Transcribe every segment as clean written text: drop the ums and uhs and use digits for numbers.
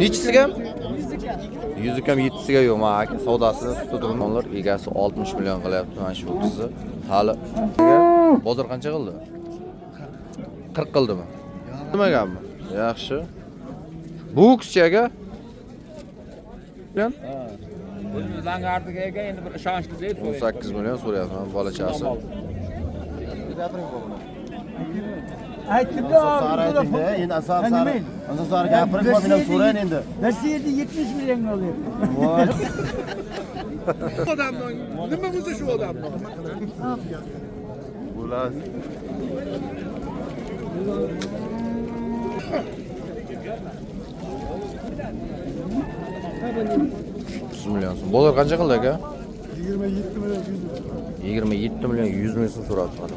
Nechisiga? 100 ham 7siga yo'q, mana aka savdosini tutib turiblar. Egasi 60 million qilyapti mana shu qizni. Hali bozor qancha qildi? 40 qildimi? Nimaganmi? Yaxshi. Bu kichika bilan Langardiga endi bir ishonchli deb 18 million so'rayapman bolachasi. Aytdim-da, endi asar gapiring, men so'rayin endi. Nasıl yerda 70 million oluyor? Voy. Odamdan nima bo'lsa shu odamdan. Bulas. 30 million so'm. Bozor qancha qildi aka? 27 million 100. 27 million 100 ming so'm so'rabdi mana.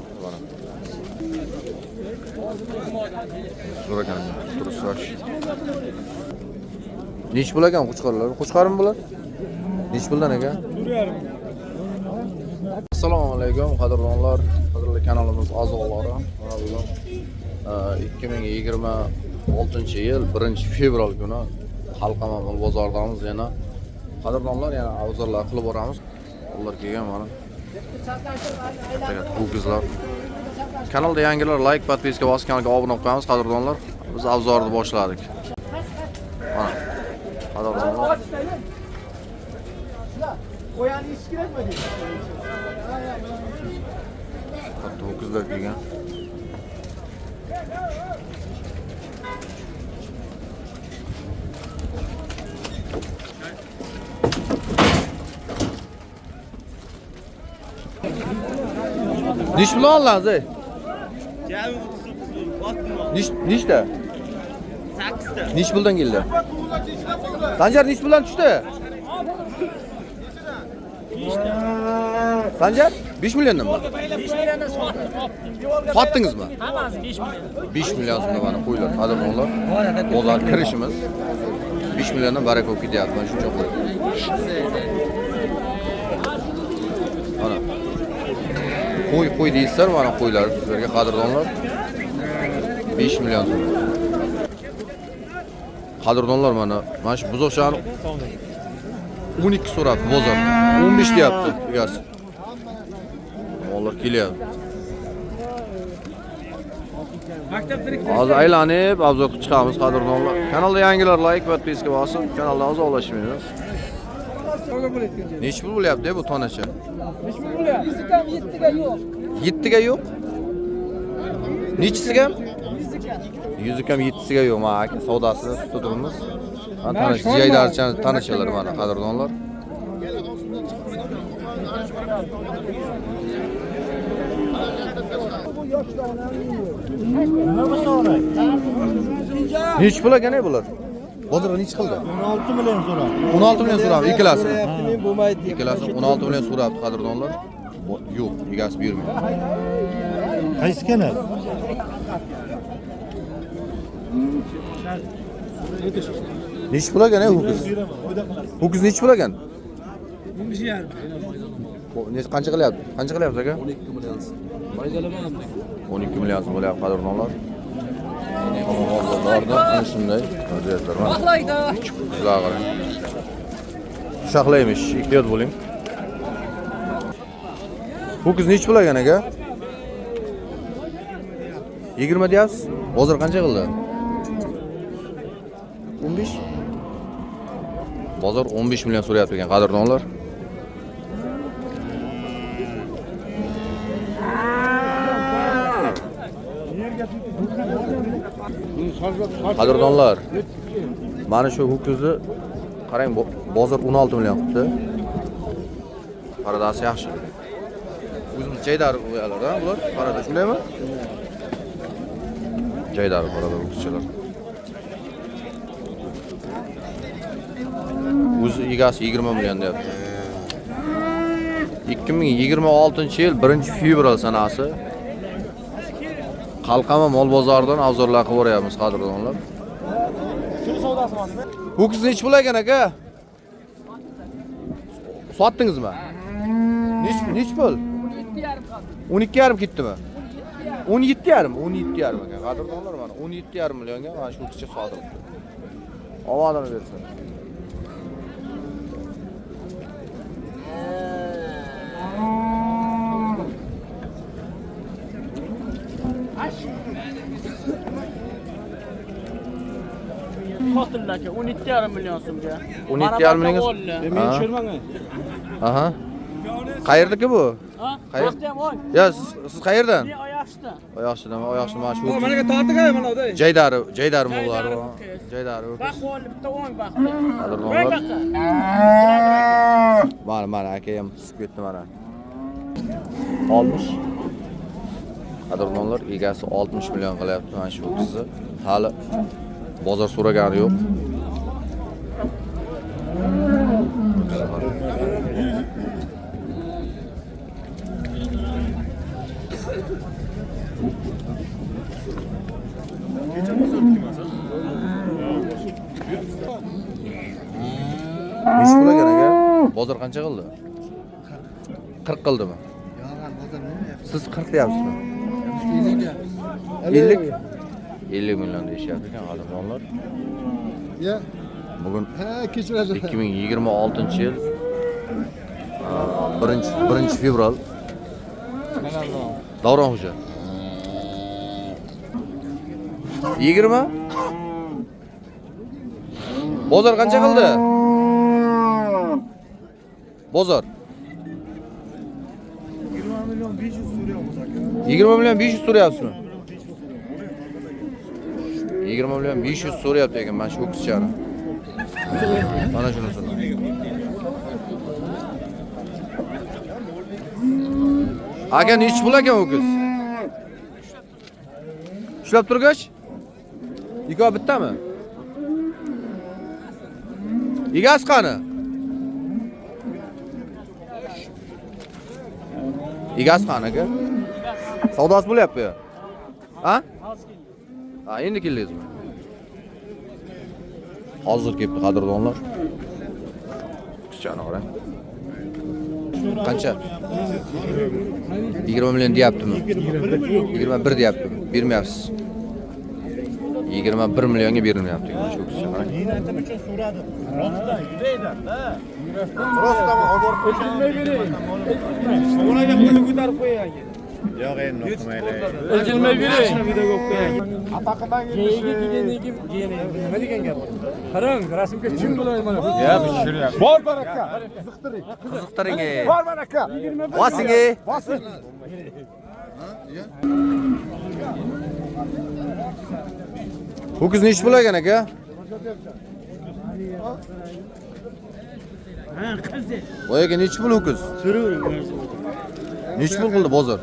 So'ragan, tursash. Nech pul ekan qo'chqorlar? Qo'chqormi bular? Nech puldan aka? 4,5. Assalomu alaykum, qadrdonlar. Qadrli kanalimiz a'zolari. Mana bugun 2026-yil 1-fevral kuni Xalqama mol bozoridamiz yana. Qadrdonlar yana avzorlar qilib boramiz. Ular kelgan mana. Bu qizlar. Kanalda yangilar like, podpiska bosib kanalga obuna bo'lib qo'yamiz qadrdonlar. Biz avzorni boshladik. Mana. Qadrdonlar. Qo'yani ish kerakmi deydi? Katta ho'kizlar kelgan. Nish bilan olasizlar? Nishda? 8ta. Nish puldan keldi? Sanjar nish puldan tushdi? Sanjar 5 milliondan mı? 5 milliondan sotdim. Sotdingizmi? Hammasi 5 million. 5 million so'mda mana qo'ylar, qadrdonlar. Bozor kirishimiz 5 milliondan baraka olib ketyapti mana shuncha qo'y. Mana. Qo'y deysizlar mana qo'ylar sizlarga qadrdonlar. 5 million so'm. Qadrdonlar mana shu buzoqchani 12 so'radi bozor. 15 deyapti egasi. Mollar kelyapti. Hozir aylanib, obzor qilib chiqamiz qadrdonlar. Kanalda yangilar like, podpiska bosib, kanaldan a'zolashmaymiz. Nech pul bo'lyapti bu tonacha? 5 million. 7ga yo'q. 7ga yo'q? Nechisiga? 100 ham 7siga yo'q, mana aka savdosini tutib turibmiz. Mana tanish jaydarchani tanishalar mana qadrdonlar. Nech pul ekan bular? Bozorga nech qildi? 16 million so'rab. 16 million so'rabdi ikkalasi. Men bo'lmaydi deb. Ikkalasi 16 million so'rabdi qadrdonlar. Yo'q, egasi bermaydi. Qaysi kanal? Nech pul ekan ho'kiz? Ho'kiz nech pul ekan? 15,5. Qancha qilyapti? Qancha qilyapsiz aka? 12 million. 12 million bo'lyapti qadrdonlar. Bozorda shunday vaziyatlar bor. Baxlaydi. Sizlar qarang. Ushaqlaymish, ehtiyot bo'ling. Ho'kiz nech pul ekan aka? 20 deyapsiz? Bozor qancha qildi? 15. Bozor 15 million so'rayapti ekan qadrdonlar. Qadrdonlar. Mana shu ho'kizni qarang, bozor 16 million qildi. Paradasi yaxshi. O'zimiz jaydar qo'yalar-da bular. Parada shundaymi? Jaydar parada ho'kizchalar. O'zi egasi 20 million deyapti. 2026-yil 1-fevral sanasi Xalqama mol bozoridan avzorlar qilib boryapmiz qadrdonlar. Shuni savdosi bormi? Ho'kiz nech pul ekan aka? Sotdingizmi? Nech pul? 12,5 ketdimi? 17,5 ekan qadrdonlar mana 17,5 millionga mana shu ho'kizcha sotilibdi. Omadini bersin. Qotilla aka 12,5 million so'mga. 12,5 million. Men tushirmang. Aha. Qayerdaki bu? Ha? Qayer? Ham oy. Ya siz qayerdan? Men Oyoqshida. Oyoqshida mana shu. Managa tortiq ay mana o'day. Jaydar mo'g'lar. Jaydar. Baqoli bitta o'ng baqdi. Qadrdonlar. Mana aka ham chiqib ketdi mana. 60. Qadrdonlar egasi 60 million qilyapti mana shu qizni. Hali bozor so'ragani yo'q. Nechi pul ekan aka? Bozor qancha qildi? 40 qildimi? Siz 40 deyapsizmi? 50. 50 million deyishyapti ekan qadrdonlar. Ya. Bugun Ha, kechirasiz. 2026-yil 1-fevral. Davron xo'ja. 20? Bozor qancha qildi? Bozor 20 million 500 so'rayapmiz aka. 20 million 500 so'rayapsizmi? 20 million 500 so'rayapti ekan mana shu qizchani. Mana shunisi. Aka nechi pul ekan u qiz? Ishlab turgach? Ikkovi bittami? Egasi qani? Egasi qani aka? Savdosi bo'lyapti ya. Ha? Ha, endi keldingizmi? Hozir kelibdi qadrdonlar. Qizchani qarang. Qancha? 20 million deyaptimi? 21 deyaptimi? Bermayapsiz. 21 millionga berilmayapti. Shu qizcha qarang. Ninatim uchun so'radim. Rostdan yuraydan-da. Rostdan og'ir qo'shilmay beraylik. Onaga qo'yni ko'tarib qo'yay. Yo'q, endi o'qimaylar. O'lchilmay beraylik. Videoga qo'yay. Apaqadan Yeyiga kelgandan keyin nima degan gap? Qarang, rasmga chim bo'ladi mana. Ya, pishiryapti. Bor baraka. Qiziqtiring. Qiziqtiring. Bor baraka. Bosing. Bosing. Bu qiz nechi pul ekan aka? Ha, qizi. Voy aka nechi pul u qiz? Nechi pul qildi bozor?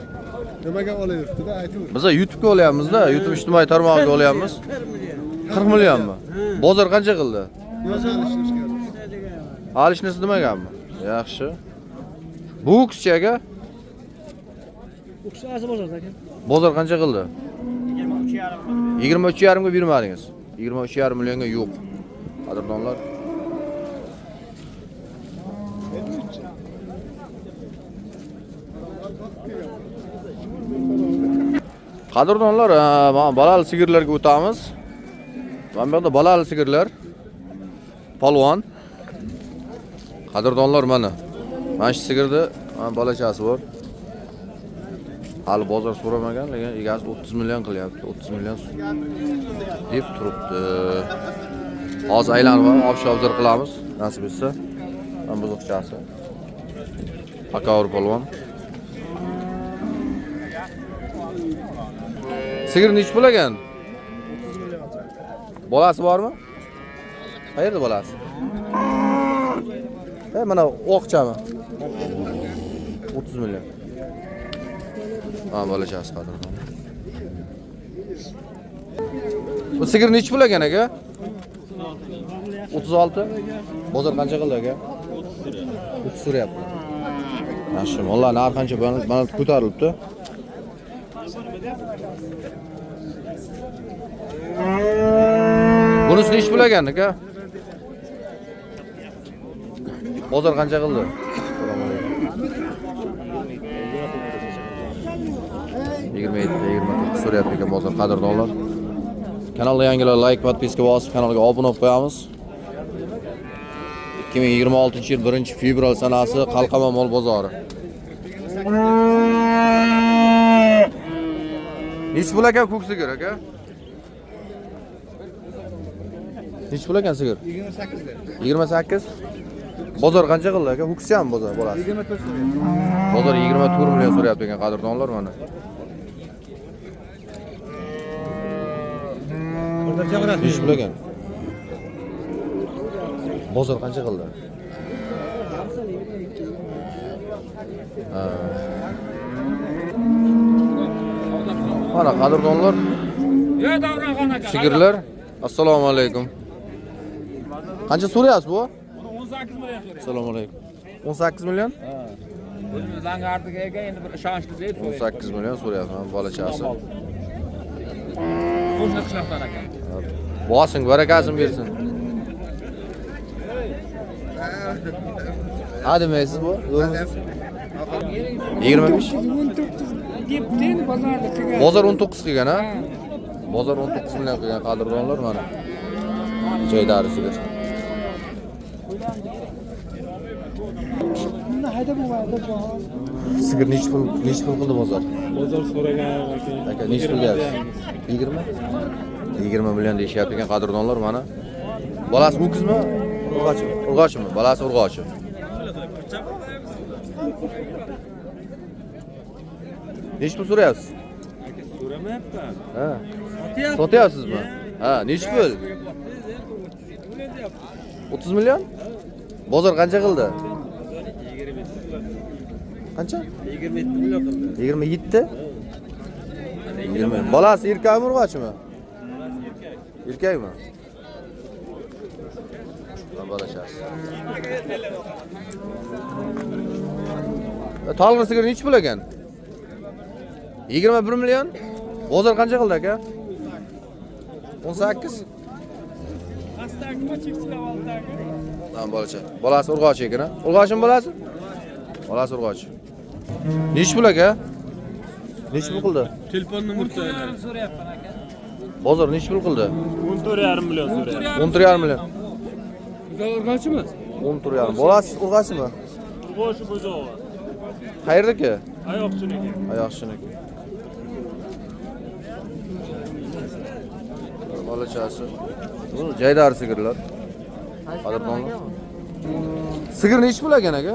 Nimaga olayapti-da, aytib. Biz YouTube'ga olyapmiz-da, YouTube ijtimoiy tarmog'iga olyapmiz. 40 millionmi? Bozor qancha qildi? Alishnisi demaganmi? Yaxshi. Bu qizcha aka? Bu kishi asli bozorda ekan. Bozor qancha qildi? 23,5. 23,5 ga bermadingiz. 23,5 millionga yo'q. Qadrdonlar. Qadrdonlar, mana balali sigirlarga o'tamiz. Mana bu yerda balali sigirlar. Polvon. Qadrdonlar mana. Mana shu sigirda balachasi bor. Hali bozor so'ramagan, lekin egasi 30 million qilyapti. 30 million deb turibdi. Hozir aylanib obzor qilamiz, nasib etsa. Mana buzoqchasi. Akavur polvon. Sigir nechi pul ekan? 30 million. Bolasi bormi? Qayerda bolasi? Mana oqchami? 30 million. Ha, bolachasi qadrdon. Bu sigir nechi pul ekan aka? 36. Bozor qancha qildi aka? 30 so'rayapti. Yaxshi, valloh narx qancha mana ko'tarilibdi. Bunisi nechi pul ekan aka? Bozor qancha qildi? Assalomu alaykum. 27-29 so'rayapti ekan bozor qadrdonlar. Kanalga yangilar like, podpiska bosib, kanalga obuna bo'lib qo'yamiz. 2026 yil 1-fevral sanasi Qalqama mol bozori. Nech pul ekan ko'k sigir aka? Nech pul ekan sigir? 28. Bozor qancha qildi aka? Ko'ksi ham bozor bo'ladi. 24 so'rayapti. Bozor 24 million so'rayapti ekan qadrdonlar mana. Nech pul ekan? Bozor qancha qildi? Mana qadrdonlar. Ya Davronxon aka. Sigirlar. Assalomu alaykum. Qancha so'rayapsiz bu? 18 million so'rayapti. Assalomu alaykum. 18 million? Langardiga ega endi bir ishonchli deb 18 million so'rayapman bolachasi. Qo'shni qishloqdan aka. Bosing, barakasini bersin. Ha demaysiz bu? 25. 19 debden bozorda qilgan. Bozor 19 qilgan ha? Bozor 19 million qilgan qadrdonlar mana. Joydari sigir. Sigir nech pul qildi bozor? Bozor so'ragan aka. Aka nech pul deyapsiz? 20? 20 million deyishyapti ekan qadrdonlar mana. Bolasi ho'kizmi? Urg'ochimi? Bolasi urg'ochi. Nech pul so'rayapsiz? Aka so'ramayapman. Ha. Sotyapsizmi? Ha, nech pul? 30 million? Bozor qancha qildi? 27. Qancha? 27 million qildi. 27? 20. Bolasi erkakmi urg'ochimi? Erkakmi? Bolachasi. Tolg'ir sigir nech pul ekan? 21 million? Bozor qancha qildi aka? 18? Tamam bolacha. Bolasi urg'ochi ekan, ha? Urg'ochimi bolasi? Bolasi urg'ochi. Nech pul aka? Nech pul qildi? Telefon nomerda So'rayapman aka. Bozor nech pul qildi? 14,5 million so'rayapti. 14,5 million. Urg'ochimi? 14,5. Bolasi urg'ochimi? Boshi bo'zoq. Qayerdaki? Oyoqchiniki. Oyoqchiniki. Bolachasi. Bu jaydari sigirlar. Qadrdonlar. Sigir nech pul ekan aka?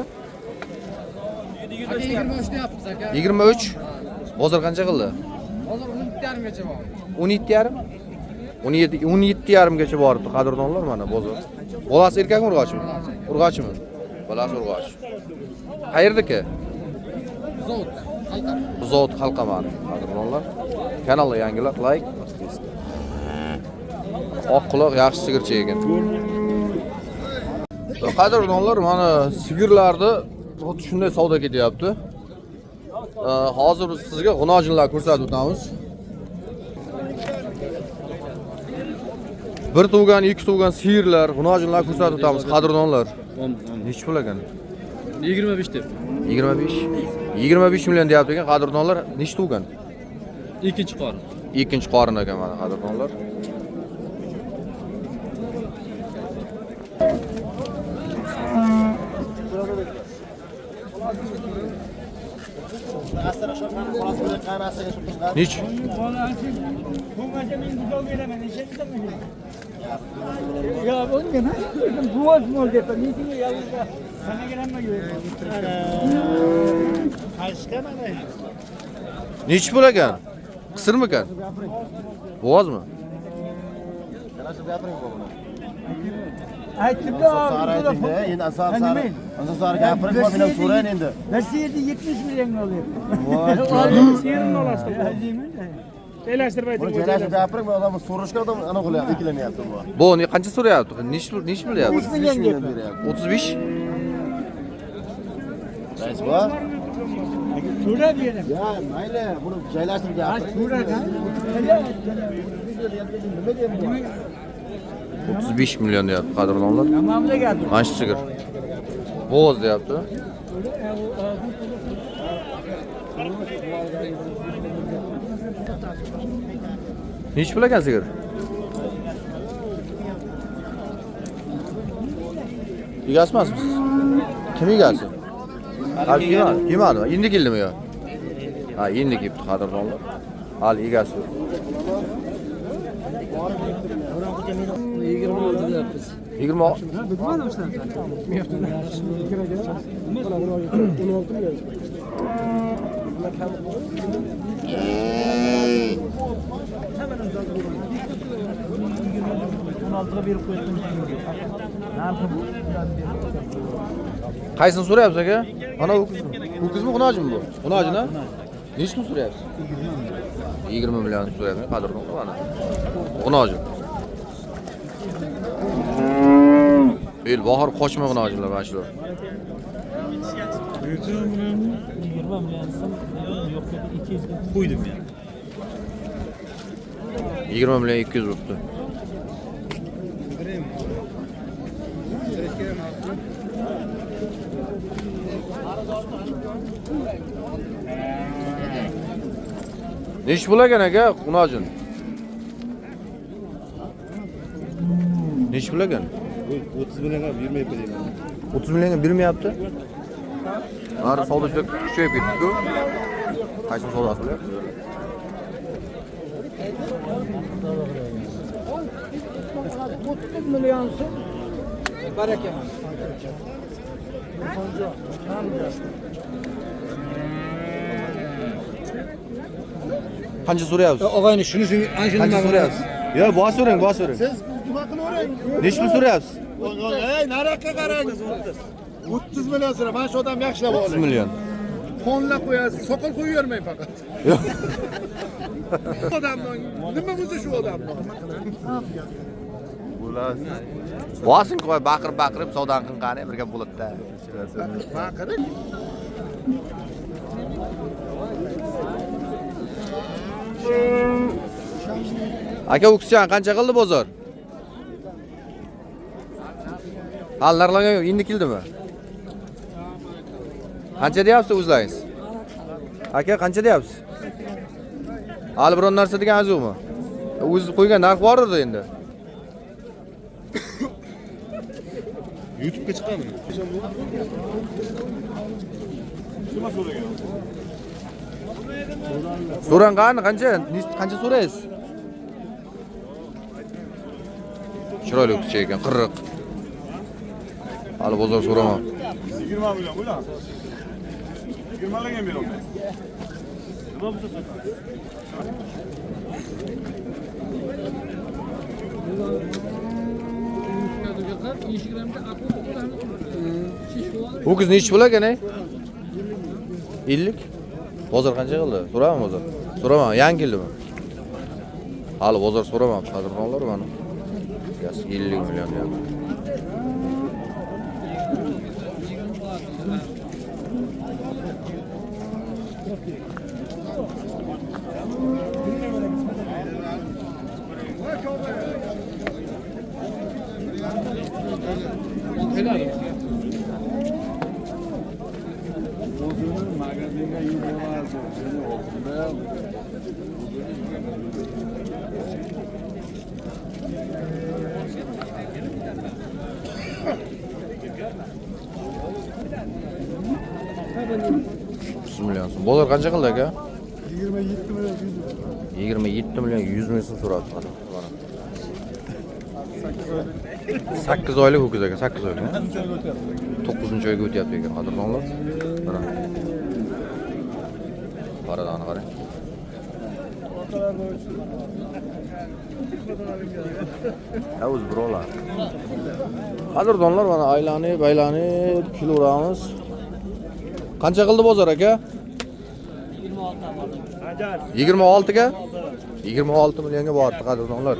23 deyapmiz aka. 23. Bozor qancha qildi? Hozir 12,5 gacha bor. 17,5? 17,5 gacha boribdi qadrdonlar mana bozor. Bolasi erkakmi urg'ochimi? Urg'ochimi? Bolasi urg'och. Qayerdaki? Zot. Qalqam. Buzot Qalqamani qadrdonlar. Kanalga yangilar, like, podpiska. Oq quloq yaxshi sigircha ekan. Qadrdonlar mana sigirlarni xuddi shunday savdo ketyapti. Hozir biz sizga g'unojinlar ko'rsatib o'tamiz. Bir tug'gan, ikki tug'gan sigirlar, g'unojinlar ko'rsatib o'tamiz qadrdonlar. Nech pul ekan? 25 deb. 25. 25 million deyapti ekan qadrdonlar. Nech tug'gan? Ikkinchi qorin. Ikkinchi qorin ekan mana qadrdonlar. Nech? Ya bunga nima? Buvoz mol deb, nechga yalga. Sanaga nima yo'q. Qaysi mana? Nech pul ekan? Qisirmikan? Bo'g'ozmi? Aytdim-da, endi asar gapirib men so'rayin endi. Nasıl yedi 70 milyon oluyor. Yerini olasın. Eylashtirib ayting. Buni joylashib gapirib, men odamni so'rashga odam ana qo'lyapti, ikkilanyapti bu. Bu qancha so'rayapti? Nech pul deyapti? 3 million beryapti. 35? Rais bor. So'rab bering. Ya, mayli, buni joylashtirib gapiring. So'ragan. Nima deyapti? 35 million deyapti qadrdonlar. Tamamla geldi. Qancha sigir? Bo'g'oz deyapti. Nech pul ekan sigir? Egasi emasmisiz? Kim egasi? Hali yemadimi? Endi keldimi yo? Ha, endi kelibdi qadrdonlar. Hali egasi yo'q. 20 Qaysini so'rayapsiz aka? Ana ho'kizmi? Ho'kizmi, xunojimi bu? Xunojini? Nechni so'rayapsiz? 20 million so'rayapsiz, qadrdon mana. Xunoji. El bahor qochmay xunojimlar mana shular. 20 million so'm yo'q deb 200 ga qo'ydim men. 20 million 200 bo'libdi. Nech pul ekan aka, xunojin? Nech pul ekan? 30 millionga bermayapti deyman. 30 millionga bermayapti? Har savdochilar kuchayib ketdi-ku. Qaysi savdosi bo'lyapti? Million so'm. Baraka. Qancha so'rayapsiz? Og'ayni shuni ana shuni Qancha so'rayapsiz? Yo, bos so'rang, bos so'rang. Siz nima qilavering? Nech pul so'rayapsiz? Ey, nariyoqqa qarang. 30 million so'ra. Mana shu odam yaxshilab 30 oling. million. Qo'nlab qo'yasiz, soqol qo'yavermang faqat. Yo'q. Odamdan nima bo'lsa shu odamdan. Bosin qo'y, baqirib savdoni qilgani bir gap bo'ladi-da. Baqiring. Aka, o'kischan qancha qildi bozor? Hal narlagan yo'q, endi keldimi? Qancha deyapsiz o'zlaringiz? Aka, qancha deyapsiz? Hali biron narsa deganingiz yo'qmi? O'zi qo'ygan narx bor edi endi. YouTube'ga chiqadimi? Nima so'ragan? So'rang qani, qancha so'raysiz? Chiroyli o'kischa ekan, 40. Hali bozor so'ramam. 20 million bo'lar. 20 million beraman. Nima bo'lsa sotasiz? Ho'kiz nech pul ekan, ey? 50. Bozor qancha qildi? So'rayman bozor. So'raman, yangi keldimi? Hali bozor so'ramam, qadrdonlar mana. 50 million deyapti. Million so'm. Bozor qancha qildi aka? 27 million 100. 27 million 100 ming so'm so'radi mana. 8 oylik ho'kiz aka, 8 oylik. 9-oyga o'tyapti ekan qadrdonlar. Mana. Qaradani qarang. O'z birolar. Qadrdonlar mana aylanib kelaveramiz. Qancha qildi bozor aka? 26 ga? 26 millionga bordi qadrdonlar.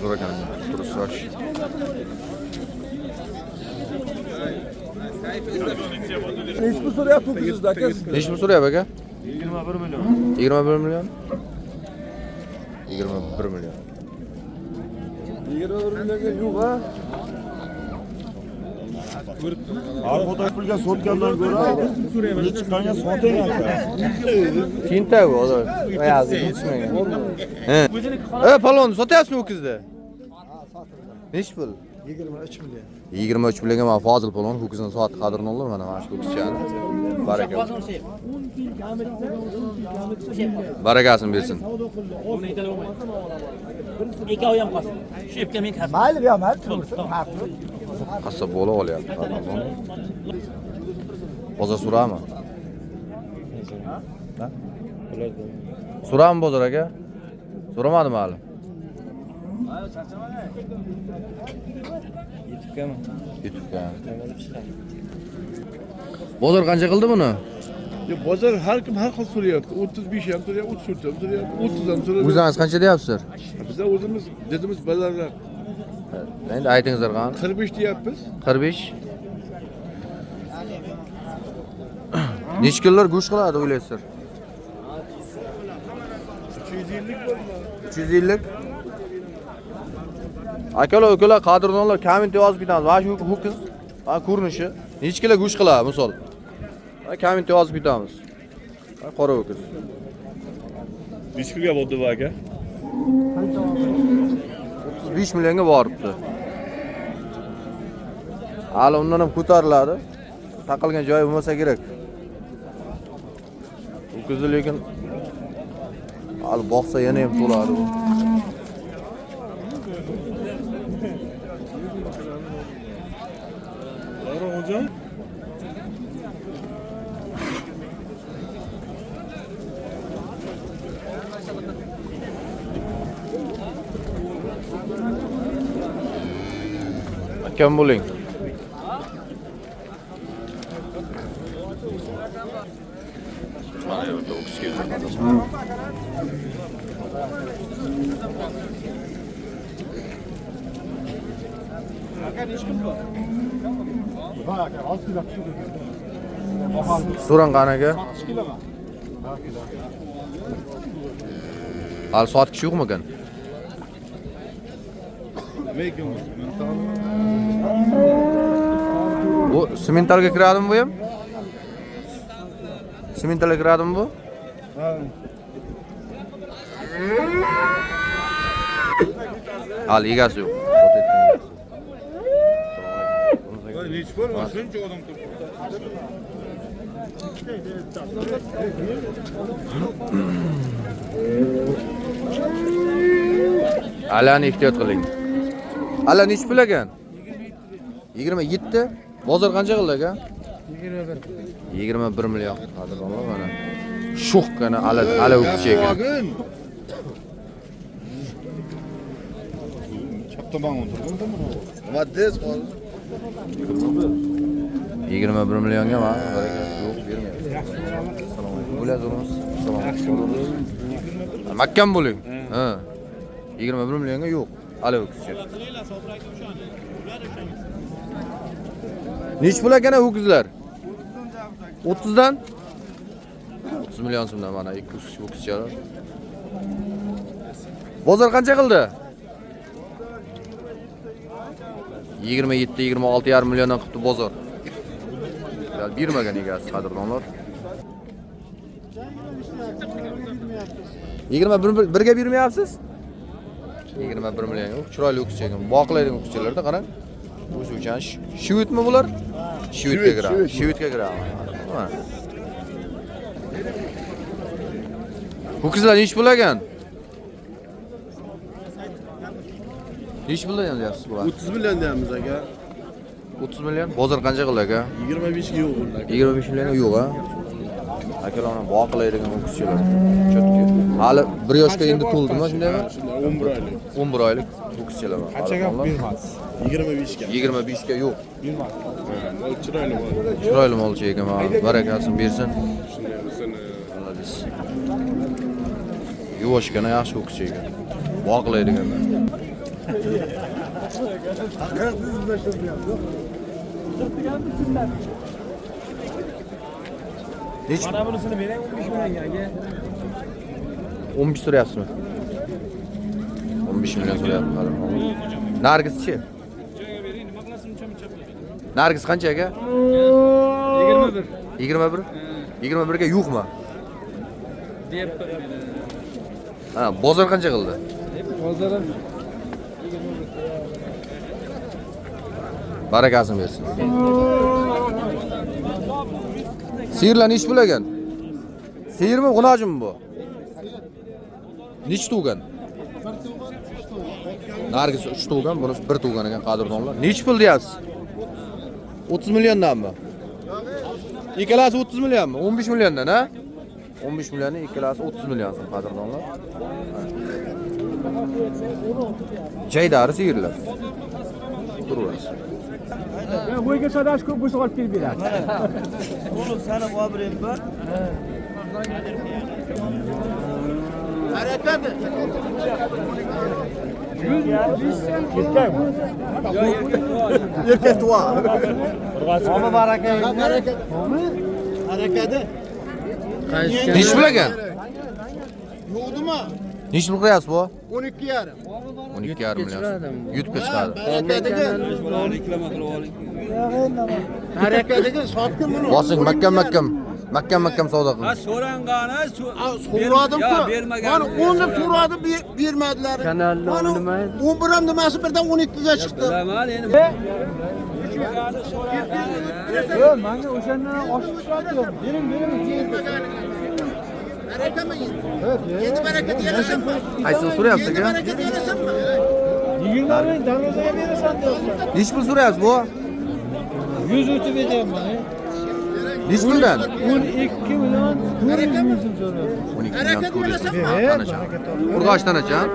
So'ragan, turib so'rash. Nech pul so'rayapti sizda aka? Nech pul so'rayapti aka? 21 million. 21 million? 21 million. 21 millionga yo'q a? Abi foto pulga sotgandan ko'ra biz chiqqanga soting aka. Tinta bu, o da. Ayazi yetishmagan. He. Palon sotyapsizmi ho'kizni? Nech pul? 23 million. 23 millionga mana Fozil palon ho'kizni soat qadrini oldi mana mana shu ho'kizchani. Baraka. Barakasini bersin. Ikkovi ham qolsin. Shu ipga men qasam. Mayli, bermaydi, tursin. Haqli. Qassob bo'la olyapti. Bozor so'rami? Ha? So'rami bozor aka? So'ramadimi hali? YouTube'ga. Bozor qancha qildi buni? Bozor har kim har xil so'rayapti. 35 ham so'rayapti, 34 ham so'rayapti, 30 ham so'rayapti. O'zingiz qancha deyapsizlar? Bizlar o'zimiz dedimiz balandroq. Endi aytingizlar qani? 45 deyapmiz. 45. Necha kunlar go'sht qiladi o'ylaysizlar? 350 bo'ldi. 350. Akalar, ukalar, qadrdonlar, komment yozib ketamiz. Mana shu ho'kiz, mana ko'rinishi necha kilo go'sht qiladi, misol. Komment yozib ketamiz. Qora ho'kiz. Necha pulga bo'ldi bu aka? 35 millionga boribdi. Hali undan ham ko'tariladi. Taqilgan joyi bo'lmasa kerak. Ho'kizni lekin hali boqsa yana ham to'ladi bu. Hocam. Kim bo'ling? Mana yerda o'kiz keldi. So'rang qani aka? Hali sotkish yo'qmikan? Bu sementalga kiradimi bu ham? Sementalga kiradimi bu? Ha. Hali egasi yo'q. Necha pul? Shuncha odam turibdi. Alani ehtiyot qiling. Ala necha pul ekan? 27. Bozor qancha qildi aka? 21. 21 million. Qadrdonlar mana. Sho'x kana ala o'kish ekan. Chaptaman o'tirdim. Maddes hozir 21 millionga mana barakasi yo'q, bermayapti. Assalomu alaykum. Bo'lasiz. Assalomu alaykum. Makkan bo'ling. Ha. 21 millionga yo'q. Ala o'kizchi. Nech pul ekan ho'kizlar? 30 dan? 30 million so'mdan mana 2 ho'kizchalar. Bozor qancha qildi? 27-26,5 milliondan qilibdi bozor. Hali bermagan egasi qadrdonlar. 21 ga bermayapsiz? 21 million yo'q. Chiroyli o'qishchi ekan. Boqilaydigan o'qishchilarda qarang. O'sha uchun shivitmi bular? Shivitga kiradi. Shivitga kiradi. Ho'kizlar nech pul ekan? Nech puldan deyapsiz bular? 30 million deyapmiz aka. 30 million. Bozor qancha qildi aka? 25 ga yo'q ular. 25 million yo'q a. Akalarni boqilaydigan o'qishchilar. Chotki. Hali 1 yoshga endi to'ldimi shundaymi? 11 oylik. 11 oylik o'qishchilar bor. Qanchaga bermasiz? 25 ga. 25 ga yo'q. Bermasiz. Chiroyli bo'l. Chiroyli molchi ekan, barakasini bersin. Shunday bo'lsin. Alladis. Yuvoshgina yaxshi o'qishchi ekan. Boqilaydigan. Nech? Mana bunisini bering 15 millionga aka. 15 so'rayapsizmi? 15 million so'rayapti. Nargis-chi? Nargis qancha aka? 21. 21. 21 ga yo'qmi? Deb Ha, bozor qancha qildi? bozor Barakasini bersin. Siyirlar ish bo'lagan. Siyirmi, g'unojimi bu? Nech tug'gan? Nargis 3 tug'gan, bunisi 1 tug'gan ekan qadrdonlar. Nech pul deyapsiz? 30 milliondanmi? Ikkalasi 30 millionmi? 15 milliondan, ha? 15 millionni ikkalasi 30 million so'm qadrdonlar. Jaydari siyirlar. Turaversin. Bo'yga sadash ko'p bo'lsa olib kelib beradi. Oğlum sana muhabirim var. Hareket. Erkek tuva. Ama hareket. Hareket. Hareketi. Nech pul ekan? Yoğdu mu? Nech pul qilyapsiz bu? 12 yarım. 12,5 million. YouTube'ga chiqadi. Hareketini sattın bunu. Bosing mahkam savdo qiling. so'rangani So'radim ku. bermagan. Mana 10 deb so'radim, bermadilar. Mana 11 ham demasi birdan 12 ga chiqdi. Bilaman endi. Yo'q, menga o'shandan oshib chiqadi. Bering. Hareketmi? Endi hareket yerasanmi? Qaysini so'rayapsiz aka? Hareket yerasanmi? Yigirmaning darvozaga berasan deyapsan. Nech pul so'rayapsiz bu? 100 o'tib etyapman. Nech puldan? 12 million 400 ming so'm so'rayapman. 12 million ko'ryapsiz. Urg'ochdan achan.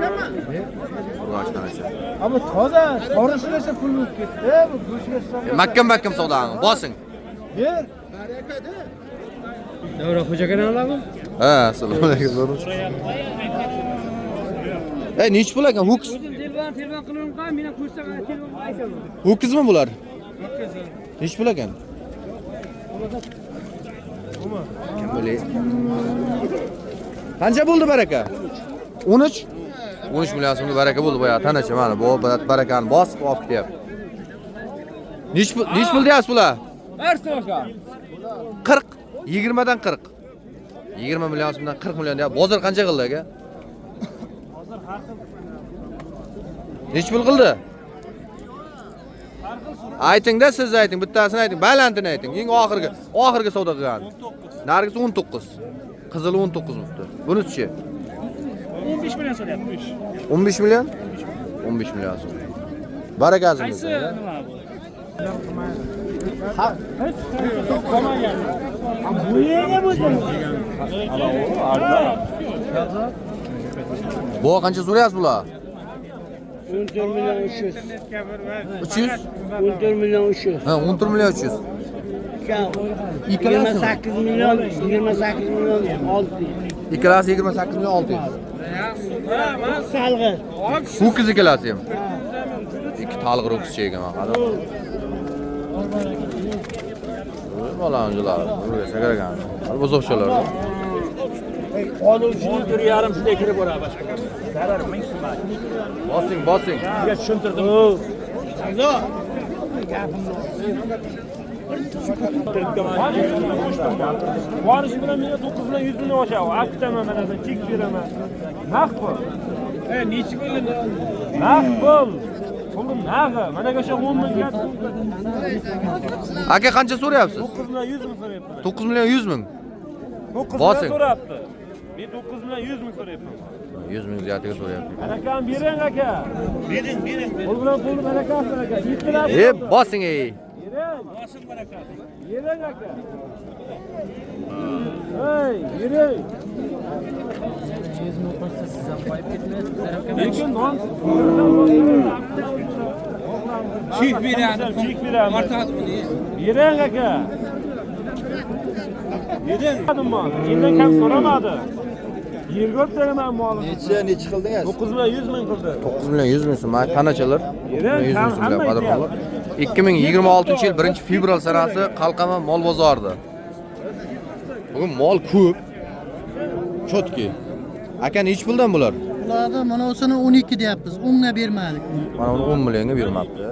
Urg'ochdan achan. Ama toza, qorishilasa pul bo'lib ketdi. Bu go'shtga solgan. Mahkam savdo qiling. Bosing. Ber. Davra xo'jagan olammi? Ha, assalomu alaykum. Nech pul ekan? Ho'kiz. Telefon qilaman, meni ko'rsam telefon aytaman. Ho'kizmi bular? Nech pul ekan? Kim bilaydi? Qancha bo'ldi baraka? 13. 13 million so'mga baraka bo'ldi boya. Tanachi mana bu barakani bosib olib ketyapti. Nech pul deyapsiz bular? 40. 20 dan 40. 20 million so'mdan 40 million deyapti. Bozor qancha qildi aka? Bozor har xil. Nech pul qildi? Aytingda siz ayting, bittasini ayting, balandini ayting. Eng oxirgi savdo qilgan. Nargisi 19. Qizili 19 bo'libdi. Bunisi-chi? 15 million so'rayapti. 15 million? 15 million so'm. Barakazimiz. Nima bu? Bu yerga bo'ldi. Bu qancha so'rayapsiz bular? 14 million 300. 300? 14 million 300. Ha, 14 million 300. 28 million 600. İkkalasi 28 million 600. Salg'i. Ho'kiz ikkalasi ham. Ikki taliq ho'kiz chekan qani. Balanjolar, buraya kerak. Bu zo'xshalar. Oluvchini 1,5 shunday kirib boradi boshqa. Zarar ming so'm. Bosing. Sizga tushuntirdim. Borish bilan meni 9 dan 100 million oshadi. Aktaman mana sen chek beraman. Naq pul. Nechi bo'ldi? Naq pul. Pulni naqi. Mana o'sha 10 million. Aka qancha so'rayapsiz? 9 million 100 ming so'rayapman. 9 million 100 ming. 9 Bosing. million so'rabdi. Men 9 million 100 ming so'rayapman. 100 ming ziyatiga so'rayapti. Akam bering aka. Bering. Pul bilan pulni barakasi aka. Yetdilar. Bosing ey. Bosim barakasi. Yering aka. Hey, yering. 100 ming qo'shsa siz ham qo'yib ketmaysiz. Lekin non. Chek beradi. Martatmini. Yering aka. Yering. Mendan kam so'ramadi. Yerga o'tiraman molni. Necha qildingiz? 9 million 100 ming qildi. 9 million 100 ming so'm. Tanachalar. 100 ming so'mga qadrlanlar. 2026 yil 1-fevral sanasi Qalqama mol bozorida. Bugun mol ko'p. Chotki. Aka nech puldan bular? Ularda mana o'sini 12 deyapmiz. 10 ga bermadik. Mana uni 10 millionga bermabdi.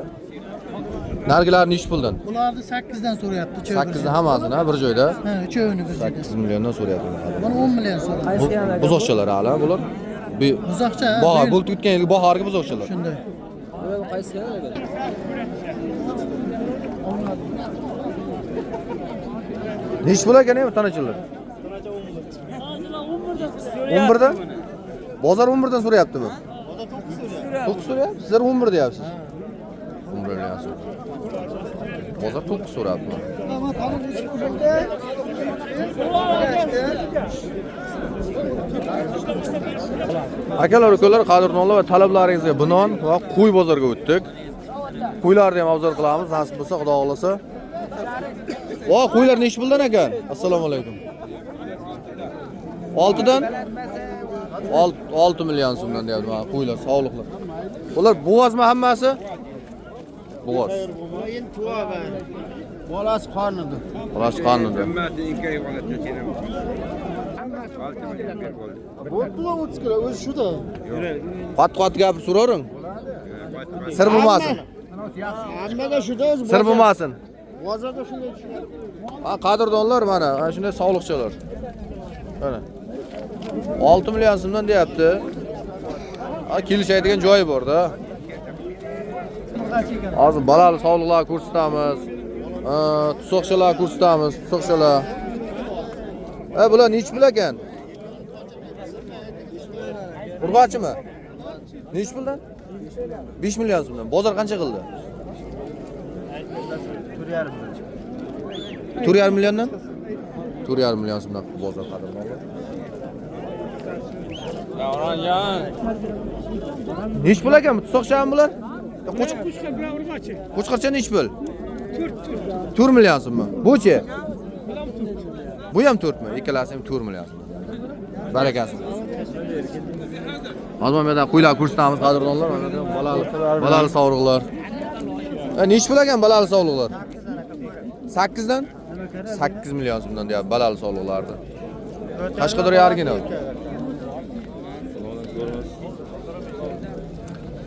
Nargilar nechi puldan? Bularni 8dan so'rayapti, 8 dan hammasini, ha, bir joyda. Ha, uchovini bir joyda. 8 milliondan so'rayapti. Buni 10 million so'rayapti. Buzoqchalar hali bular. Buzoqcha, ha, Baho, bil. bo'lib ketgan yilgi bahorgi buzoqchalar. Shunday. Nechi pul ekan bu tanachilar? 11 dan? Bozor 11 dan so'rayaptimi? Bozor 9 so'rayapti. Sizlar 11 deyapsiz. 11 deyapsiz. Bozor 9 so'rayapti. Ama tanı nechi pulda? Akalar, ukalar, qadrdonlar va talablaringizga binoan va qo'y bozoriga o'tdik. Qo'ylarni ham obzor qilamiz, nasib bo'lsa, Xudo xolasa. Va qo'ylar nechi puldan ekan? Assalomu alaykum. 6 dan 6 million so'mdan deyapti mana qo'ylar, sog'liqli. Ular bo'g'azmi hammasi? Bo'g'az. Endi tuva bolasi qornida. Bolasi qonunda. Bo'pti 30 kilo, o'zi shuda. Qat-qat gapirib so'ravering. Sir bo'lmasin. Hammaga shuda o'zi. Sir bo'lmasin. Bozorda shunday tushadi. Ha, qadrdonlar mana shunday sog'liqchalar. Mana 6 million so'mdan deyapti. Ha, kelishadigan joyi bor-da. Hozir balali sog'liqlar ko'rsatamiz. Tusoqchalar ko'rsatamiz, tusoqchalar. Bular nechi pul ekan? Urg'ochimi? Nechi puldan? 5 million so'mdan. Bozor qancha qildi? 4,5 milliondan? 4,5 million so'mdan bozor qadrdonlar. Nechi pul ekan bu tusoqchami bular? Qo'chqarcha nechi pul? 4 million so'mmi? Bu-chi? Bu ham 4 mi? Ikkalasi ham 4 million. Barakasi. Hozir men yerdan qo'ylar ko'rsatamiz qadrdonlar, mana balali sog'liqlar. Nechi pul ekan balali sog'liqlar? 8 dan 8 million so'mdan deyapti balali sog'liqlarni. Qashqadaryo original.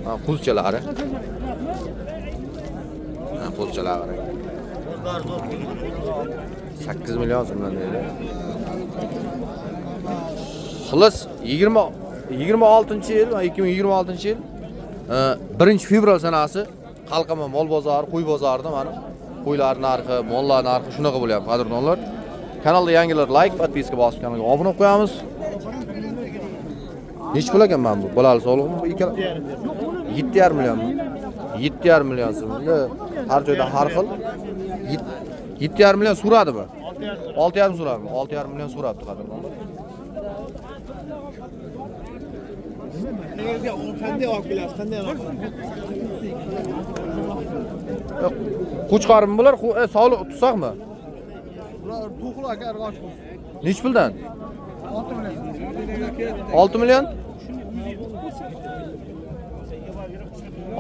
Ha, qo'zchalari. Ha, qo'zchalari. 8 million so'mdan deydi. Xullas 26-yil, 2026-yil 1-fevral sanasi Qalqama mol bozori, qo'y bozorida mana qo'ylar narxi, mollar narxi shunaqa bo'lyapti, qadrdonlar. Kanalda yangilar like, podpiska bosib kanalga obuna bo'lib qo'yamiz. Nechi pul ekan mana bu? Balali sog'liqmi bu ikkala? 7,5 million. 7,5 million so'mda har joyda har xil. 7,5 million so'radimi? 6,5 so'radimi? 6,5 million so'rabdi qadrdonlar. Qanday olib kelasiz? Qanday olib? Qo'chqarmi bular? Sog'liq tusoqmi? Bular to'qli aka arg'och bo'lsin. Nechi puldan? 6 million. 6 million?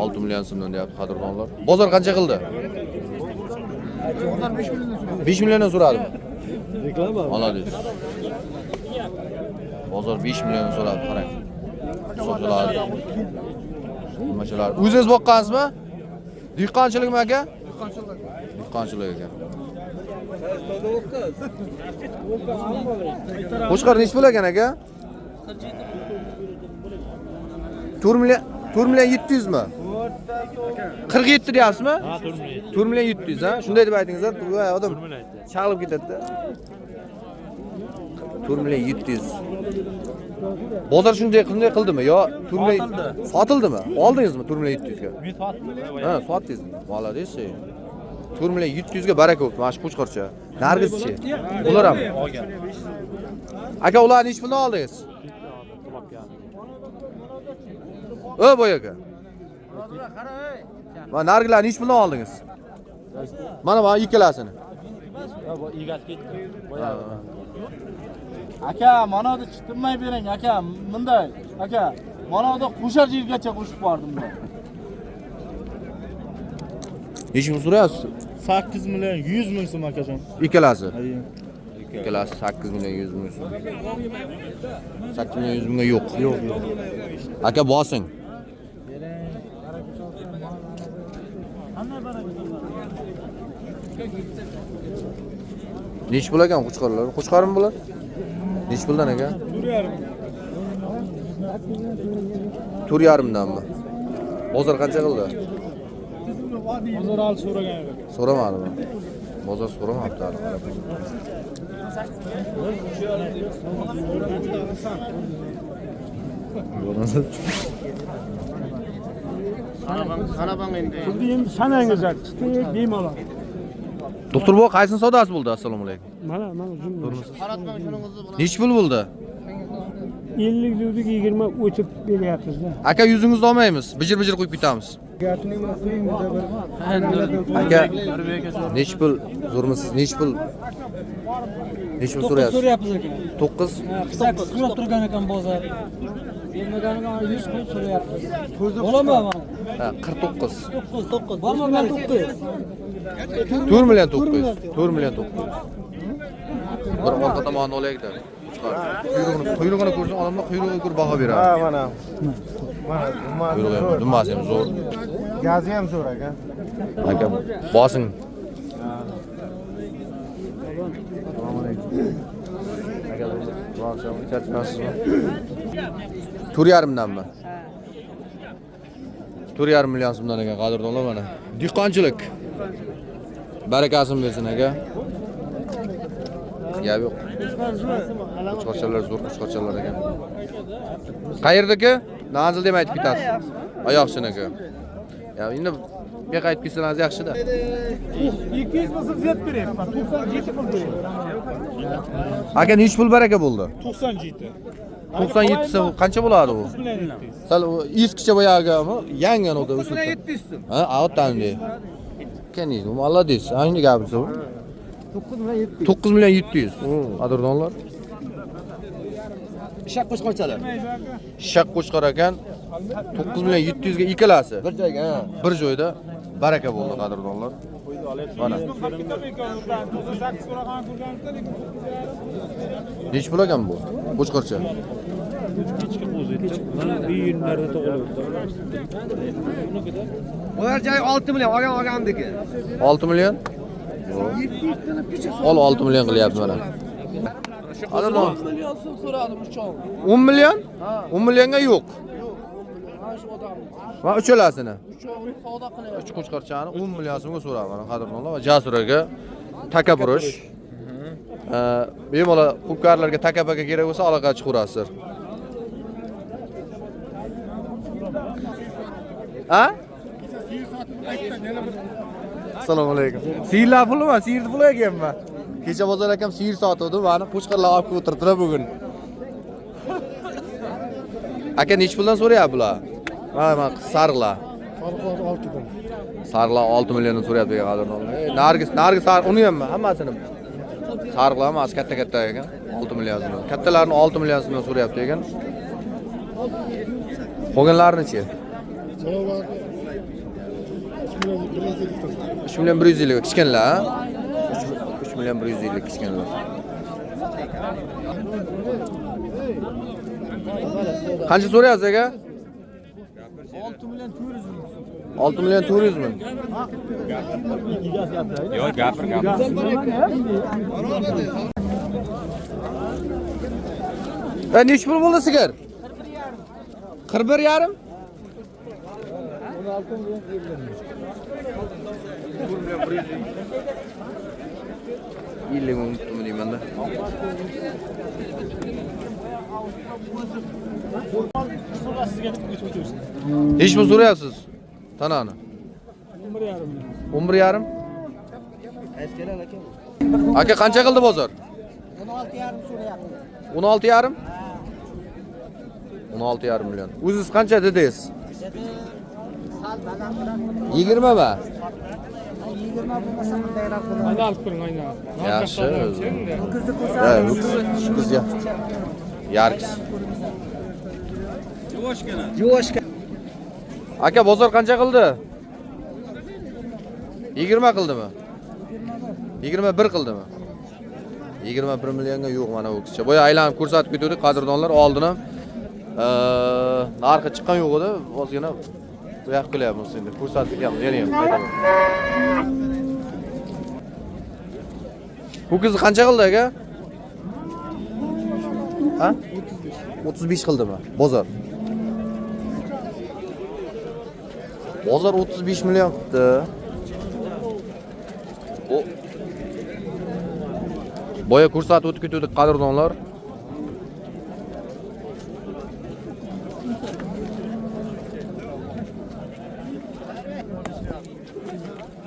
6 million so'mdan deyapti qadrdonlar. Bozor qancha qildi? Bozor 5 milliondan so'rayapti. 5 milliondan so'radim. Reklama. Oladiz. Bozor 5 milliondan so'radi, qarang. So'qlar. Nimachalar. O'zingiz boqqansizmi? Dehqonchilikmi aka? Dehqonchilik ekan. Qo'chqar nechi pul ekan aka? 4 million 700 mi? 47 deyapsizmi? Ha, 4 million 700 ha. Shunday deb aytingizlar, voy odam chaqilib ketadi-da. 4 million 700. Bozor shunday qildimi yo 4 million sotildimi? Oldingizmi 4 million 700 ga? Men sotdim. Ha, sotdingizmi? Молодец. 4 million 700 ga baraka bo'libdi, mana shu qo'chqarcha. Nargizchi. Bular ham. Aka, ular nechi puldan oldingiz? Boy aka. Mana nargilar nechi puldan oldingiz? Mana bu ikkalasini. Bu egasi ketdi. Aka, mana da chiqtirmay bering aka. Bunday. Aka, mana da qo'shar yilgacha qo'shib bordim men. Nechi pul so'rayapsiz? 8 million 100 ming so'm akajon. Ikkalasi. Ikkalasi 8 million 100 ming so'm. 8 million 100 mingga yo'q. Yo'q. Aka bosing. Nech pul ekan qo'chqorlar? Qo'chqormi bular? Nech puldan ekan? 4,5 danmi? Bozor qancha qildi? Bozor al so'ragan edi. So'ramadimi? Bozor so'ramabdi hali. Qarabang endi. Pulni endi sanangiz chiqdi, bemalol. Doktor bu qaysini savdosi bo'ldi? Assalomu alaykum. Mana jumla. Qaratmang shuningizni bilan. Nech pul bo'ldi? 50 yurdik 20 o'tib beryapmiz-da. Aka yuzingizni olmaymiz. Bijir qo'yib ketamiz. Aka nech pul zo'rmisiz? Nech pul? Nech pul so'rayapsiz? So'rayapmiz aka. 9. 8 so'rab turgan ekan bozor. Bermaganiga 100 pul so'rayapmiz. Bo'ladimi mana? Ha, 49. 9. Bormagan 9. 4 million 900. 4 million 900. Bir orqa tomonni olaylik-da. Quyrug'ini ko'rsin, odamlar quyrug'iga ko'ra baho beradi. Ha, mana. Mana, Quyrug'i dumbasi ham zo'r. gazi ham zo'r aka. Aka bosing. Aka bosing, ichasizmi? 4,5 danmi? 4,5 million so'mdan ekan qadrdonlar mana. Dehqonchilik. Barakasini bersin aka. Gap yo'q. Qo'chqorchalar zo'r qo'chqorchalar ekan. Qayerdaki? Nanzil deb aytib ketasiz. Oyoqchiniki. Ya endi bu yoqqa aytib ketsangiz yaxshi-da. 200 bo'lsa ziyod beryapman. 97 pul beryapman. Aka nech pul baraka bo'ldi? 97. 97 si qancha bo'ladi u? Sal eskicha boyagami? Yangi nota usul. 700 so'm. Ha, avtandi. Kani, молодец. Ayni gapirsa u. 9 million 700. Qadrdonlar. Shaq qo'shqorchalar. Shaq qo'shqor ekan 9 million 700 ga ikkalasi. Bir joyga, ha. Bir joyda baraka bo'ldi qadrdonlar. Mana. Nech pul ekan bu? Qo'shqorcha. Ular joy 6 million olgandiki. 6 million? Ol 6 million qilyapti mana. Qadrdon. 10 million so'm so'radim uchov. 10 million? 10 millionga yo'q. Mana shu odam. Va uchalasini. Uchovni savdo qilyapti. 3 qo'shqorchani 10 million so'mga so'raman qadrdonlar va Jasur aka takaburush. Bemalol hukkarlarga takabaka kerak bo'lsa aloqa chiqarasiz. Ha? Assalomu alaykum. Siyirlar pulmi? Siyirni puli ekanman. Kecha bozor akam siyir sotdi, mani qo'shqorlar olib o'tirdilar bugun. Aka nech puldan so'rayapti bular? Mana sariqlar. Farqlar 6 dan. Sariqlar 6 milliondan so'rayapti degan qadrdonlar. Nargis sariq uni ham hammasini. Sariqlar emas, katta ekan. 6 million so'm. Kattalarni 6 million so'mdan so'rayapti ekan. Qolganlarni-chi? Javob 3 million 150 kichkinalar, ha? 3 million 150 kichkinalar. Qancha so'rayapsiz aka? 6 million 400 ming. 6 million 400 ming. Yo'q, gapir. Nech pul bo'ldi sigir? 41,5. 50 ming unutdim deymanda. Nech pul so'rayapsiz? Tanani. 11,5. Aka qancha qildi bozor? 16,5 so'rayapti. 16,5? 16,5 million. O'zingiz qancha dedingiz? 20 mi? 20 bo'lmasa bundaylar bo'ladi. Ayni olib turing, ayni. Yaxshi. Ho'kizni Ha, ko'rsatib. kuzga. Yarkis. Jo'shka. Aka bozor qancha qildi? 20 qildimi? 21 qildimi? 21 millionga yo'q mana bu kishi. Boya aylanib ko'rsatib ketdik qadrdonlar oldin ham narxi chiqqan yo'q edi, ozgina Bu yoqqa qilyapmiz endi. Ko'rsatib ham, yana ham qaytaman. Bu qizni qancha qildi aka? Ha? 35 qildimi? Bozor. Bozor 35 million qildi. Bu boya ko'rsatib o'tib ketdik qadrdonlar.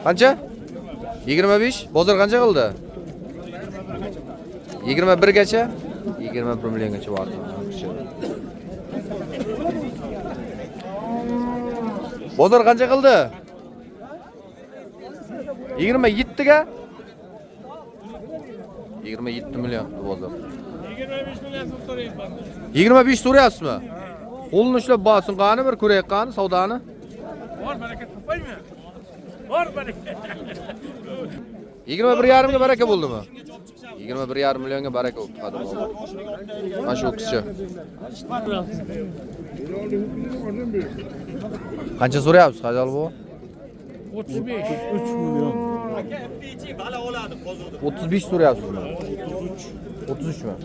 Qancha? 25. Bozor qancha qildi? 21 gacha? 21 milliongacha bordi. Bozor qancha qildi? 27 ga? 27 million bozor. 25 million so'rayapman. 25 so'rayapsizmi? Qo'lni ushlab bosin qani bir ko'raylik qani savdoni. Bor baraka topaymi? Bor baraka. 21,5 ga baraka bo'ldimi? 21,5 millionga baraka bo'ldi qadrdonlar. Mana shu qizcha. Qancha so'rayapsiz hajal bu? 35. 35 so'rayapsizmi? 33 mi?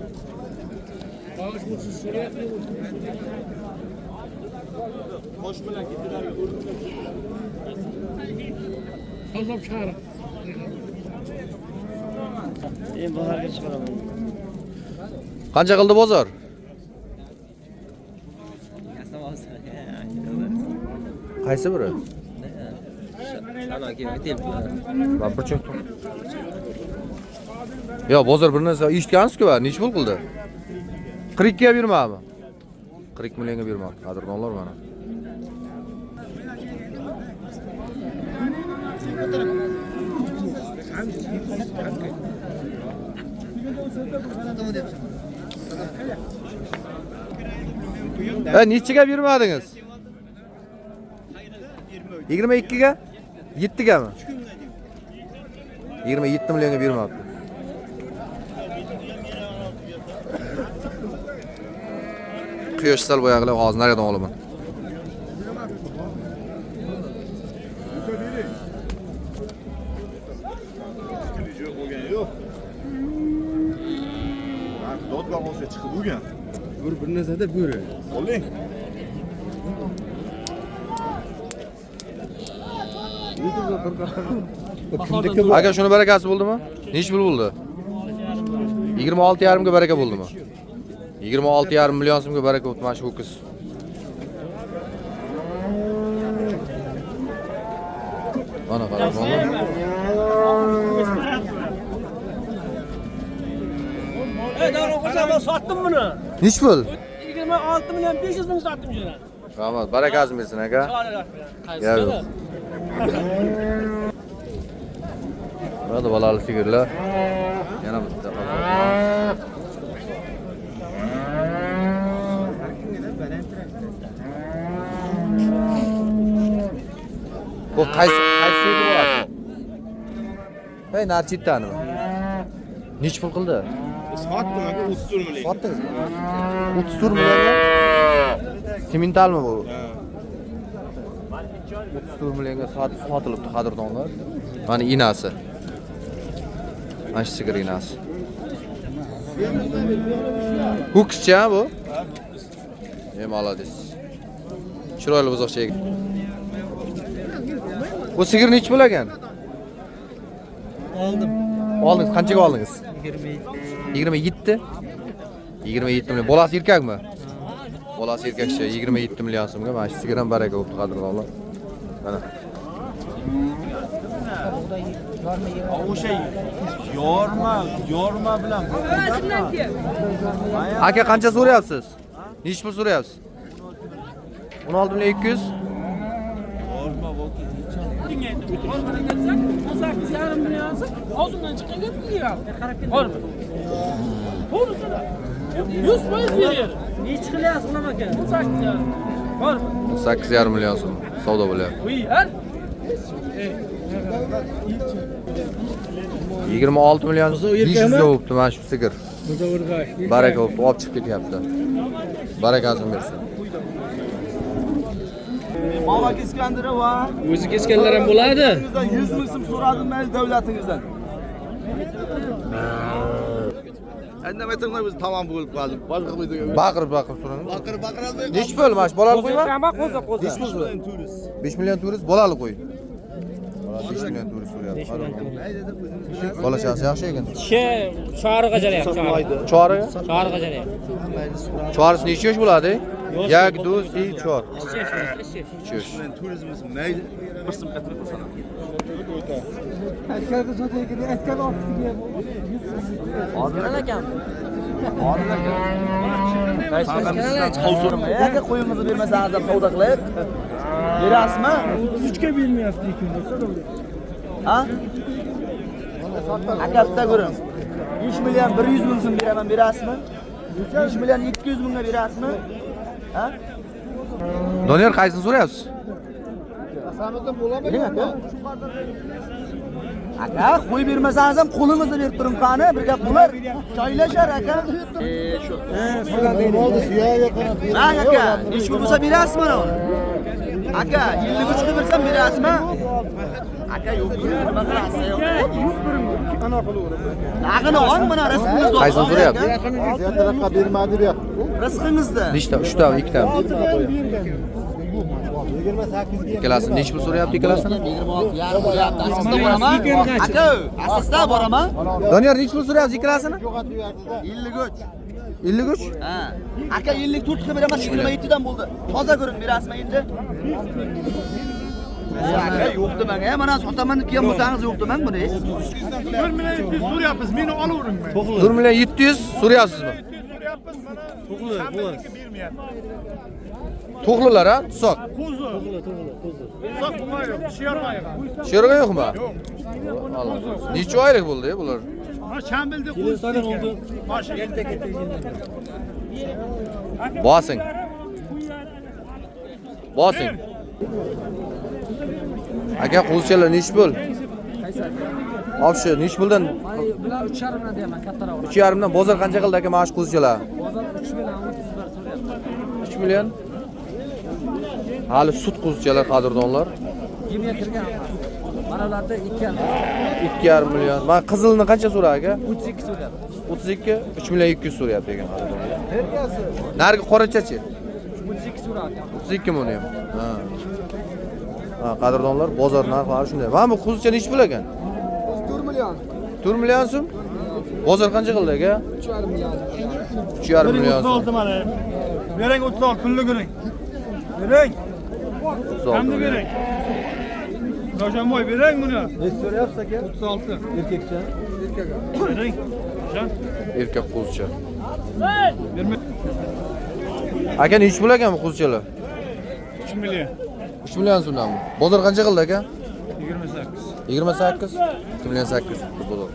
Qancha qildi bozor? Qaysi biri? Ben bir çöktüm. Ya bozor bir narsa eshitgansiz-ku, necha pul qildi? 42 ga bermami? 40 millionga bermoqchi. Qadrdonlar mana. Nechaga bermadingiz? 22 ga? 7 ga mi? 27 millionga bermoqchi. Quyosh sal boyag'lar hozir naridan olaman. Dodga olsa chiqib bo'lgan. Bir narsada bo'ri. Oling. Aka shuni barakasi bo'ldimi? Necha pul bo'ldi? 26,5 ga baraka bo'ldimi? 26,5 million so'mga baraka bo'ldi mana shu ho'kiz. Mana qarang, mana. Davron qo'sha men sotdim buni. Necha pul? 26 million 500 ming sotdim jana. Rahmat, barakasini bersin aka. Yo'q. Mana balali sigirlar. Yana bitta hozir. Bu qaysi edi bo'ladi? Hey, narchitdanmi? Necha pul qildi? Sotdim aka 34 million. Sotdingizmi? 34 millionga? Sementalmi bu? 34 millionga sotilibdi qadrdonlar. Mana inasi. Mana shu sigir inasi. Ho'kizcha bu? Молодец. Chiroyli buzoqcha. Bu sigir necha pul ekan? Oldim. Oldingiz, qanchaga oldingiz? 27. 27 million. Bolasi erkakmi? Bolasi erkakcha 27 million so'mga mana shu sigir ham baraka bo'libdi qadrdonlar. Mana. O'sha yorma bilan. Aka qancha so'rayapsiz? Necha pul so'rayapsiz? 16 million 200. Ağzımdan çıkan gitmiyor ya. Var mı? Doğrusuna. 100% veriyor. Ne çıkılıyaz buna bakın. 18 ya. Var mı? 8,5 million so'm savdo bo'lyapti. Bu iyi her. 26 million 500 ga bo'libdi mana shu sigir. Baraka bo'libdi, olib chiqib ketyapti. Barakasini bersin. Mavak İskenderova. O'zi kesganlar ham bo'ladi. 100 ming so'm so'radim men davlatingizdan. Endi metrlar o'zi tamam bo'lib qoldi. Boshqa videoga. Baqirib so'rang. Baqirib. Nechi pul mana shu bolali qo'yma? Qo'za. 5 million turist bolali qo'y. 5 million turist so'rayapti. Bola chaqasi yaxshi ekan. Chori qajaryapti. Chori? Chori qajaryapti. Chorisi necha yosh bo'ladi? Yak, do'st, chor. 3 yosh. Turizmimiz mayli. Bir so'm qattiq qilsana. Askerde sotaya gidiyor. Asker ofisiye. Yaga qo'yingizni bermasangiz ham savdo qilib. Berasizmi? 33 ga bermayapti ekan. Ha? Akapta ko'ring. 5 million 100 ming so'm beraman, berasizmi? 5 million 200 mingga berasizmi? Ha? Doniyor qaysini so'rayapsiz? Aka, qo'yib bermasangiz ham qo'lingizni berib turing qani, bir gap bo'lar. Choylashar aka. Shu. Ha, aka, ish bo'lsa berasizmi mana? Aka, 53 qilib bersam berasizmi? Aka, yo'q, nima qilasiz? Yo'q, ana qilaveramiz. Nag'ini ol, mana rizqingizni. Qaysini so'rayapti? Ziyatlarga bermadi bu yoq. Rizqingizni. Nechta? 3 ta, 2 ta. 28 ga. Ikkalasi nechi pul so'rayapti ikkalasini? 26 yarim bo'lyapti. Asosda boraman. Aka, asosda boraman. Doniyor nechi pul so'rayapsiz ikkalasini? 53. 53? Ha. Aka 54 qilib beraman, 27 dan bo'ldi. Toza ko'ring, berasizmi endi? Aka yo'q demang, mana sotaman degan bo'lsangiz yo'q demang buni. 1 million 700 so'rayapmiz, meni olavering men. 1 million 700 so'rayapsizmi? So'rayapmiz, mana. To'g'ri, bermayapti. To'g'lilar ha? Tusoq. Qo'zi. So'q bo'lmaydi, shiyarmaydi. Sherga yo'qmi? Necha oylik bo'ldi bular? Mana chambilda qo'zi oldi. Mashi Bosing. Bosing. Aka qo'zichalar nechi pul? Obshi, nechi puldan? Bular 3,5 dan deyman, kattaroq. 3,5 dan bozor qancha qildi aka mana shu qo'zichalar? Bozor 3 million 30 bar so'rayapti. 3 million. Hali sut qo'zichalar qadrdonlar. Yemga kirgan. Mana ularda 2,5 million. Mana qizilni qancha so'ra aka? 32 so'rayapti. 32, 3 million 200 so'rayapti ekan qadrdonlar. Narigi qorachachi? 32 so'rayapti. 32 mi uni ham? Ha. Ha, qadrdonlar bozor narxlari shunday. Mana bu qo'zicha nechi pul ekan? 4 million. 4 million so'm. Bozor qancha qildi aka? 3,5 million. 3,5 million so'm. oldi mana. Bering 36 pulni ko'ring. Bering. Hamda bering. Rojanboy bering buni. Ne so'rayapsiz aka? 36. Erkakcha. Bering. Jon. Erkak qo'zicha. Berma. Aka nechi pul ekan bu qo'zichalar? 3 million. 3 million so'mdanmi? Bozor qancha qildi aka? 28. 28. 2 million 800 bozor.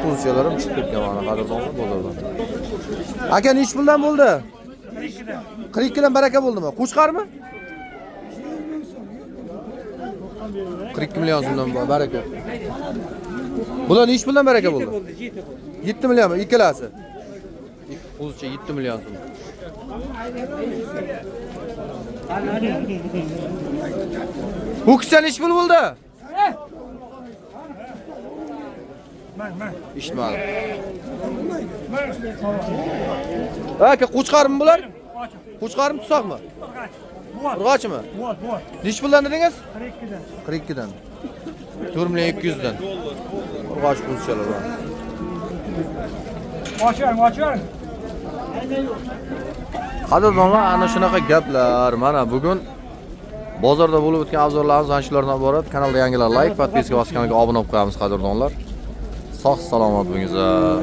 Qo'zichalar ham chiqib ketgan mana qadrdonlar bozordan. Aka nechi puldan bo'ldi? 42 dan baraka bo'ldimi? Qo'chqarmi? 42 million so'mdan baraka. Bular nechi puldan baraka bo'ldi? 7 millionmi ikkalasi? Qo'zicha 7 million so'm. Ho'kisa nechi pul bo'ldi? Eshitmadim. Aka qo'chqarmi bular? Qo'chqarmi tusoqmi? Urg'ochmi? Nechi puldan dedingiz? 42 dan. 4 million 200 dan. Urg'och qo'zichalar bor. Ochar. Qadrdonlar, ana shunaqa gaplar. Mana bugun bozorda bo'lib o'tgan obzorlarimiz ana shulardan iborat. Kanalda yangilar like, podpiska bosib kanalga obuna bo'lib qo'yamiz qadrdonlar. Sog' salomat bo'linglar.